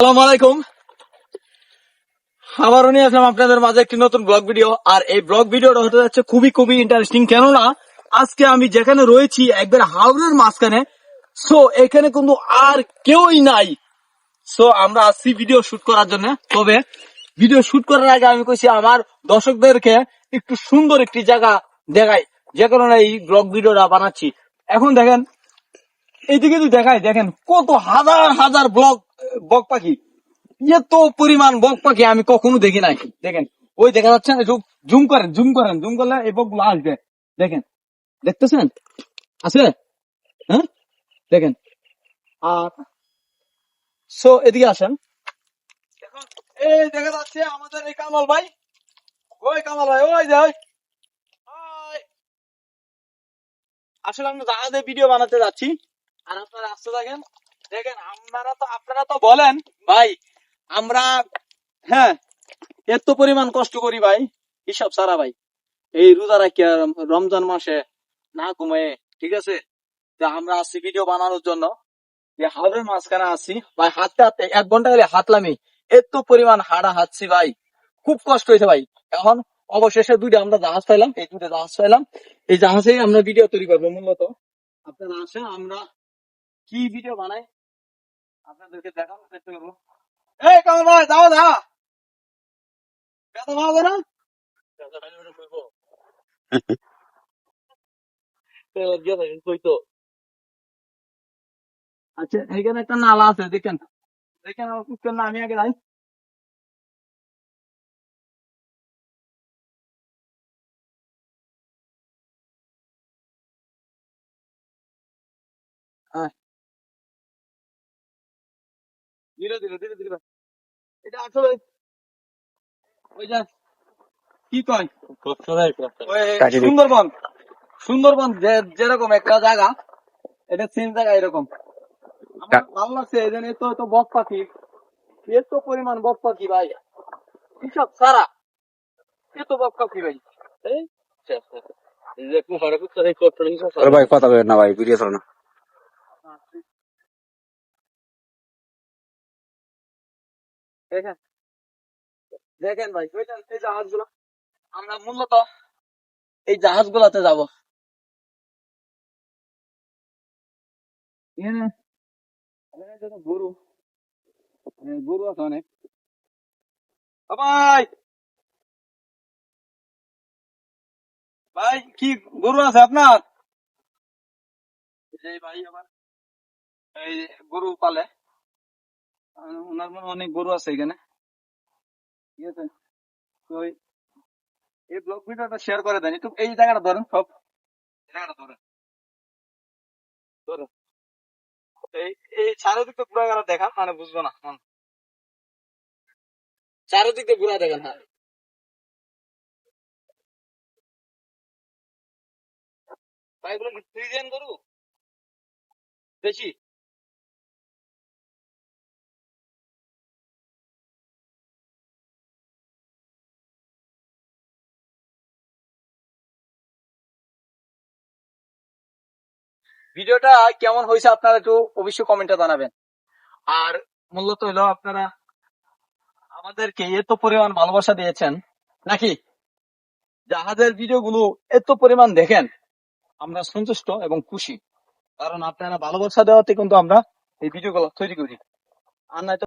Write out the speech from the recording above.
আসসালামু আলাইকুম। আবারও নিয়ে আসলাম আপনাদের মাঝে একটি নতুন ব্লগ ভিডিও। আর এই ব্লগ ভিডিওটা হতে যাচ্ছে খুবই খুবই ইন্টারেস্টিং, কেননা আজকে আমি যেখানে রয়েছি একবার হাওরের মাঝখানে। সো এখানে কিন্তু আর কেউই নাই। সো আমরা আসছি ভিডিও শুট করার জন্য। তবে ভিডিও শুট করার আগে আমি কইছি আমার দর্শকদেরকে একটু সুন্দর একটি জায়গা দেখাই, যে কারণে এই ব্লগ ভিডিওটা বানাচ্ছি। এখন দেখেন, এইদিকে যদি দেখাই, দেখেন কত হাজার হাজার বক পাখি। এত পরিমাণ বক পাখি আমি কখনো দেখি নাই। দেখেন, ওই দেখা যাচ্ছে না, একটু জুম করলে এই বক গুলো আসবে। দেখেন, দেখতেছেন? আছে, হ্যাঁ, দেখেন। আর সো এদিকে আসেন। এখন এই দেখা যাচ্ছে আমাদের এই কামাল ভাই। ওই কামাল ভাই, ওই যে ওই। ওই। আসলে আমরা জাহাজে ভিডিও বানাতে যাচ্ছি, আর আপনারা আসতে থাকেন। দেখেন, আপনারা তো বলেন ভাই, আমরা, হ্যাঁ, এত পরিমাণ কষ্ট করি ভাই, হিসাব সারা ভাই। এই রোজা রাখি রমজান মাসে না ঘুমায়ে, ঠিক আছে। তো আমরা আসছি ভিডিও বানানোর জন্য, যে হাওরের মাঝখানে আসছি ভাই। হাঁটতে হাঁটতে 1 ঘন্টা গেলে হাঁটলামই, এত পরিমাণ হাঁটা হাঁটছি ভাই, খুব কষ্ট হয়েছে ভাই। এখন অবশেষে আমরা জাহাজ পাইলাম, এই দুটো জাহাজ পাইলাম। এই জাহাজেই আমরা ভিডিও তৈরি করবো মূলত। আপনারা আসেন, আমরা কি ভিডিও বানাই আপনাদেরকে দেখানোর চেষ্টা করবো। এই কামাল ভাই, যাও না, ব্যথা পাওয়া যায় না? আচ্ছা, এখানে একটা নালা আছে, দেখেন। দেখেন আমার কুকুর না, আমি আগে যাই। হ্যাঁ, ধীরে ধীরে ধীরে ধীরে ভাই। এটা আসলে ওই যে কি কয়, ওই সুন্দরবন। সুন্দরবন যেরকম একটা জায়গা, এটা সেম জায়গা এরকম। আমার ভালো লাগছে এই জন্য। এত এত বক পাখি, এত পরিমাণ বক পাখি ভাই, হিসাব সারা। এত বক পাখি ভাই। এই শেষ, শেষ। এই যে কুহারে কুত্তার এই কট্টর হিসাব আরে সারা। ভাই কথা বলেন না ভাই, ভিডিও চলে না। দেখেন, দেখেন ভাই, বুঝলেন এই জাহাজগুলো, আমরা মূলত এই জাহাজগুলোতে যাবো। এখানে এখানে দেখো গরু, গরু আছে অনেক। ও ভাই, ভাই কি গরু আছে আপনার? এই যে ভাই আমার এই গরু পালে, ওনার মনে হয় অনেক গরু আছে এখানে, ঠিক আছে। তো এই ব্লগ ভিডিওটা শেয়ার করে দেন একটু। এই জায়গাটা ধরেন, সব এই জায়গাটা ধরেন, ধরেন। এই এই চারিদিকে ঘুরে গেলে দেখান, মানে বুঝবো না। চারিদিকে ঘুরে দেখেন, হ্যাঁ। ভাই এগুলো কি ফ্রিজিয়ান গরু? বেশি ভিডিওটা কেমন হয়েছে আপনারা একটু অবশ্যই কমেন্টে জানাবেন। আর মূলত হলো আপনারা আমাদেরকে এত পরিমাণ ভালোবাসা দিয়েছেন নাকি, জাহাজের ভিডিও গুলো এত পরিমাণ দেখেন, আমরা সন্তুষ্ট এবং খুশি। কারণ আপনারা ভালোবাসা দেওয়াতে কিন্তু আমরা এই ভিডিও গুলো তৈরি করি। আর নয়তো